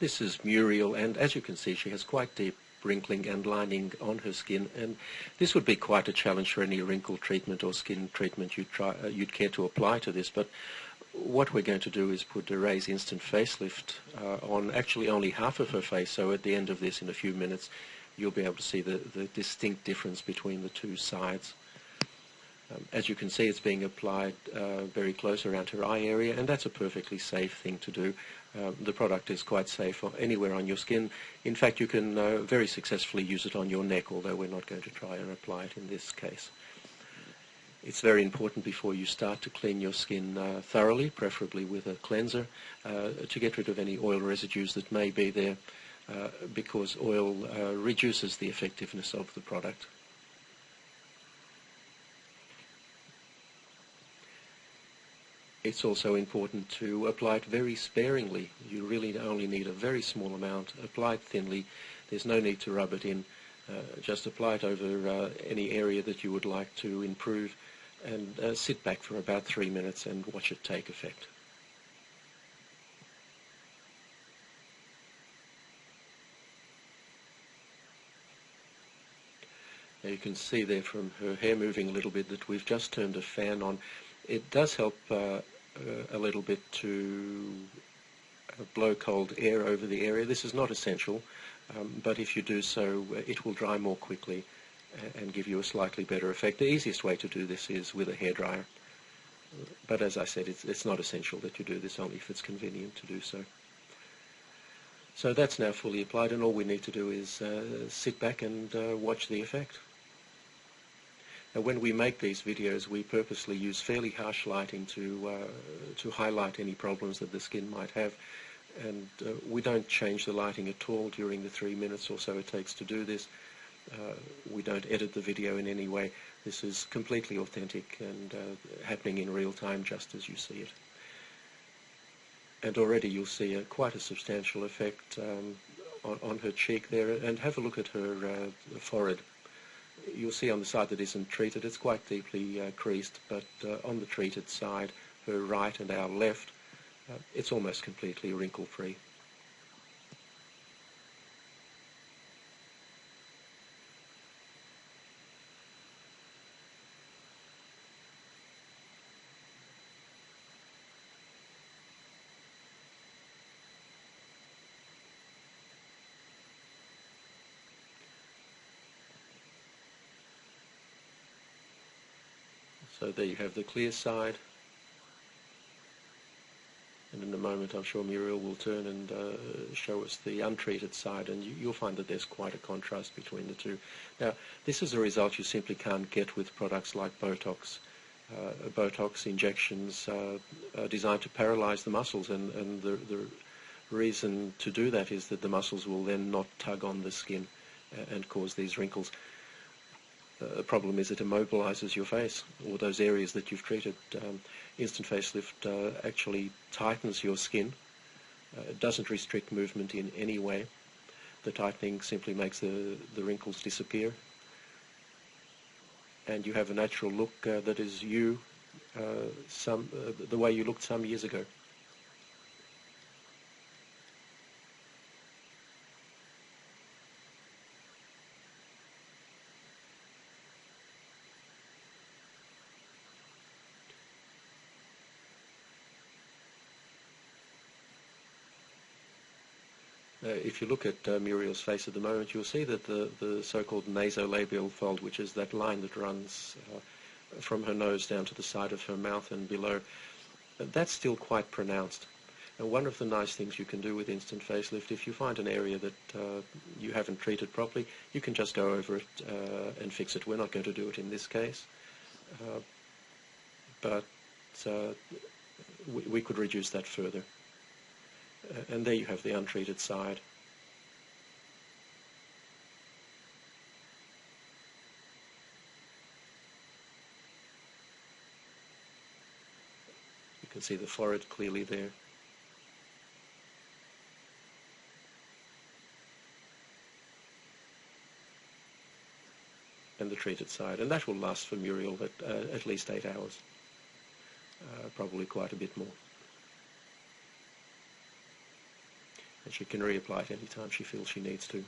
This is Muriel, and as you can see, she has quite deep wrinkling and lining on her skin, and this would be quite a challenge for any wrinkle treatment or skin treatment you'd care to apply to this. But what we're going to do is put a Raise Instant Facelift on actually only half of her face, so at the end of this, in a few minutes, you'll be able to see the distinct difference between the two sides. As you can see, it's being applied very close around her eye area, and that's a perfectly safe thing to do. The product is quite safe anywhere on your skin. In fact, you can very successfully use it on your neck, although we're not going to try and apply it in this case. It's very important before you start to clean your skin thoroughly, preferably with a cleanser, to get rid of any oil residues that may be there, because oil reduces the effectiveness of the product. It's also important to apply it very sparingly. You really only need a very small amount. Apply it thinly. There's no need to rub it in. Just apply it over any area that you would like to improve, and sit back for about 3 minutes and watch it take effect. Now you can see there from her hair moving a little bit that we've just turned a fan on. It does help a little bit to blow cold air over the area. This is not essential, but if you do so, it will dry more quickly and give you a slightly better effect. The easiest way to do this is with a hairdryer, but as I said, it's not essential that you do this, only if it's convenient to do so. So that's now fully applied, and all we need to do is sit back and watch the effect. Now, when we make these videos, we purposely use fairly harsh lighting to highlight any problems that the skin might have, and we don't change the lighting at all during the 3 minutes or so it takes to do this. We don't edit the video in any way. This is completely authentic and happening in real time, just as you see it. And already you'll see quite a substantial effect on her cheek there, and have a look at her forehead. You'll see on the side that isn't treated, it's quite deeply creased, but on the treated side, her right and our left, it's almost completely wrinkle-free. So there you have the clear side, and in a moment I'm sure Muriel will turn and show us the untreated side, and you'll find that there's quite a contrast between the two. Now, this is a result you simply can't get with products like Botox. Botox injections are designed to paralyze the muscles, and the reason to do that is that the muscles will then not tug on the skin and cause these wrinkles. The problem is it immobilizes your face, or those areas that you've treated. Instant Facelift actually tightens your skin. It doesn't restrict movement in any way. The tightening simply makes the wrinkles disappear, and you have a natural look that is you, the way you looked some years ago. If you look at Muriel's face at the moment, you'll see that the so-called nasolabial fold, which is that line that runs from her nose down to the side of her mouth and below, that's still quite pronounced. And one of the nice things you can do with Instant Facelift, if you find an area that you haven't treated properly, you can just go over it and fix it. We're not going to do it in this case, but we could reduce that further. And there you have the untreated side. You can see the forehead clearly there. And the treated side. And that will last for Muriel at least 8 hours. Probably quite a bit more. and she can reapply it any time she feels she needs to.